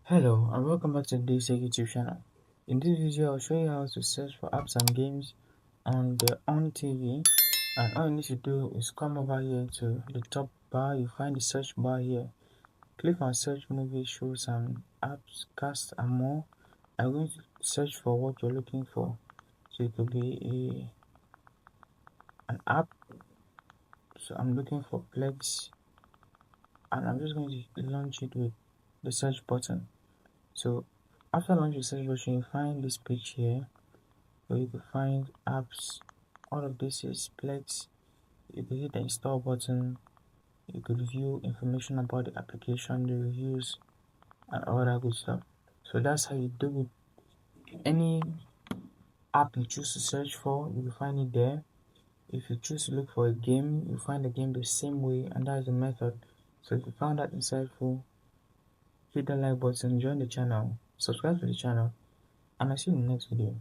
Hello and welcome back to the DaveTech YouTube channel. In this video, I'll show you how to search for apps and games on the Onn TV, and all you need to do is come over here to the top bar. You find the search bar here. Click on search movie, shows and apps, cast and more. I'm going to search for what you're looking for. So it could be an app. So I'm looking for Plex, and I'm just going to launch it with the search button. So after launching the search button, you find this page here where you can find apps. All of this is Plex. You can hit the install button. You could view information about the application, the reviews, and all that good stuff. So that's how you do it. Any app you choose to search for, you will find it there. If you choose to look for a game, you find the game the same way, and that is the method. So if you found that insightful, hit the like button, join the channel, subscribe to the channel, and I'll see you in the next video.